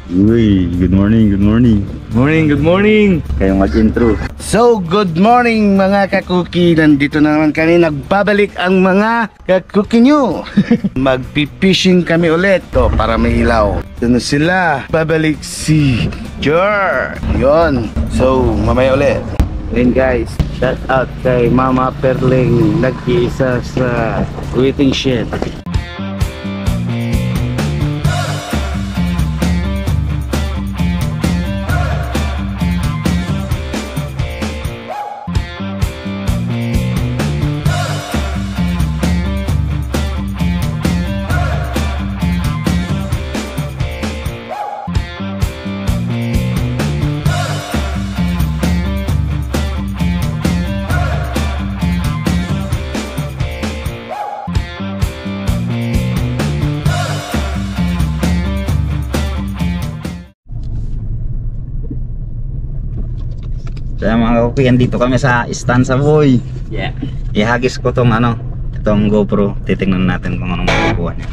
Uy, good morning, good morning. Good morning. Kayong mag-intro. So, good morning mga kakuki. Nandito na naman kami. Nagbabalik ang mga kakuki nyo. Magpipishing kami ulit. To, para may ilaw. Doon na sila. Babalik si Jer. Yun. So, mamaya ulit. Ayun guys, shout out kay Mama Perling. Nag-iisa sa waiting shed. Kaya mga kakuki, dito kami sa Stanza Boy. Yeah. Ihagis ko tong itong GoPro. Titingnan natin kung anong makukuha niya.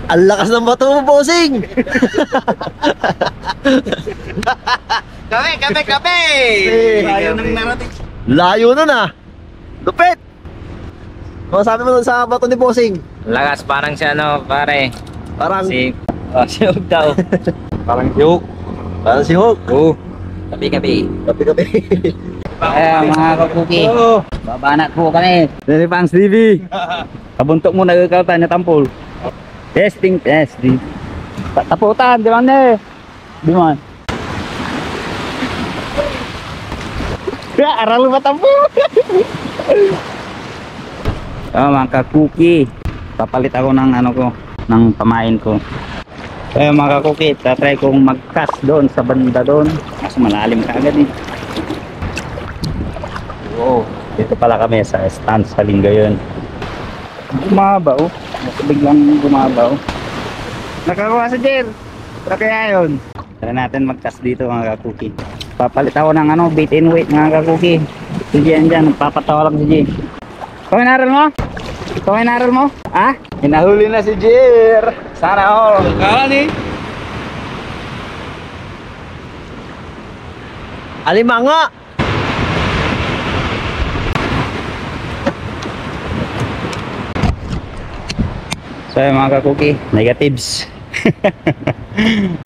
Ang lakas ng bato mo, bossing! Kape! Layo nang narating. Layo nun ah! Lupit! Ano sabi mo nun sa bato ni bossing? Lakas parang siya pare. Parang Si Hug daw. Parang joke. si Hulk. Oo. Kape. Kape. Ay, mga kakuki. Babanat po kami. Dari Pangs TV. Kabuntok mo nagkakautan na tampol. Testing. Taputan, di man eh. Di man. Aral mo tampo. Mga kakuki. Papalit ako ng ng pamain ko. Kaya mga kakuki, tatry kong mag-cast doon sa banda doon. Mas malalim ka agad eh. Wow, dito pala kami sa Stanza Lingayen. Bumaba oh. Biglang bumaba oh. Nakakuha sa Jer. Pero kaya yun. Tara natin mag-cast dito mga kakuki. Papalit ako ng bait and weight mga kakuki. Si Jen dyan, papatawa lang si Jen. Kung inaral mo? Ha? Hinahuli na si Jer. Sana all. Kala ni. Alimanga! So yung mga kakuki, negatives.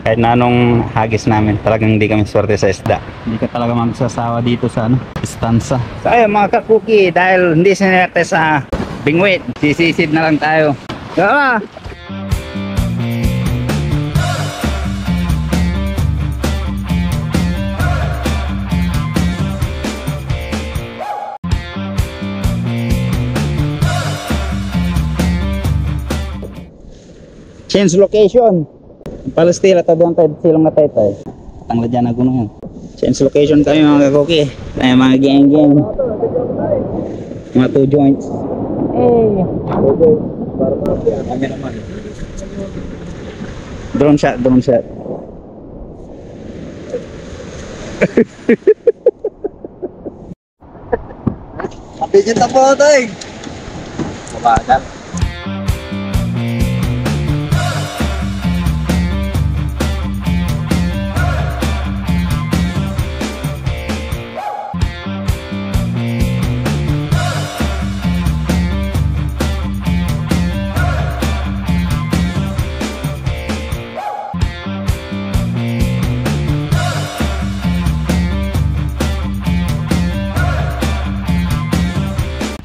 Kahit na anong hagis namin, talagang hindi kami swerte sa isda. Hindi ka talaga magsasawa dito sa Stanza. So ayun mga kakuki, dahil hindi sinerte sa bingwit, sisisid na lang tayo. Tara! Change location. Palestila tabi ang silang na tayo. Tangla dyan na guno yan. Change location kami mga kakuki. Ay mga gang. Mga 2 joints. Drone shot. Kapigit na po tayo. Mabagal.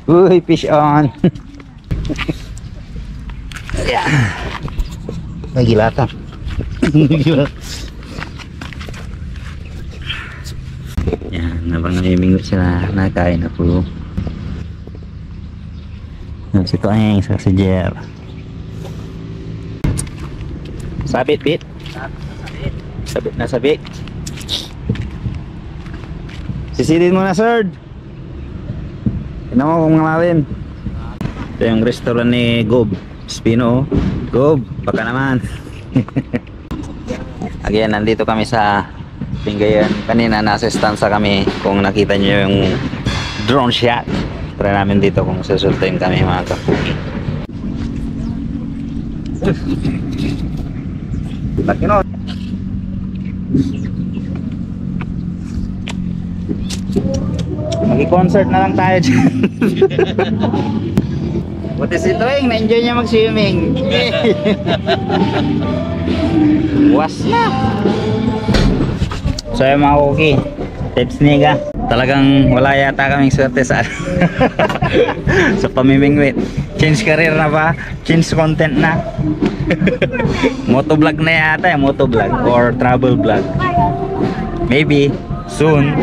Uy, fish on. Yeah. May gilata. Yan, nabang namimingot sila, nakain ako. Yan, si Toeng, sa si Jer. Sabit, bit. Sabit na sabit. Sisilin mo na, sir. Tignan mo kung malalim. Ito yung restaurant ni Gob Spino. Gob, baka naman. Again, nandito kami sa Lingayen. Kanina nasa stanza kami. Kung nakita nyo yung drone shot, try namin dito kung susultayin kami mga kapuki. Laki no. Magi-concert na lang tayo dyan. Buti si Toeng, na-enjoy niya mag-swimming. Was na. So yung mga kuki, tips niga, talagang wala yata kaming swerte sa sa pamimingwit. Change career na ba? Change content na. Motovlog na yata, motovlog or travel vlog. Maybe soon.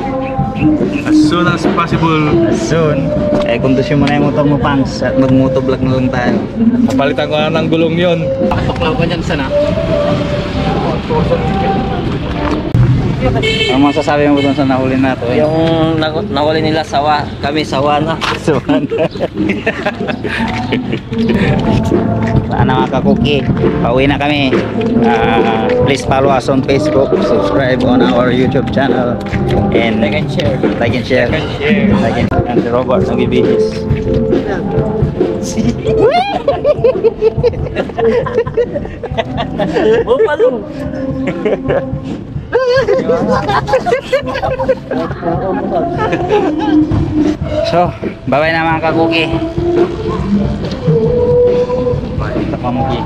As soon as possible. Soon. Eh, kondisyon mo na yung motor mo, Pangs, at mag-motovlog na lang tayo. Napalitan ko na ng gulong yun. Paklaw ko dyan sana. Ano masasabi mo dun sa nahuli na to? Yung nawali nila sawa, kami sawa na. Sana mga kakuki, pauwi na kami. Please follow us on Facebook, subscribe on our YouTube channel, and Like and share. like and share. Like and share. Like and si Robert nagbibihis. Oh, palong. So, bye-bye na mga kakuki. Ito pa mugi.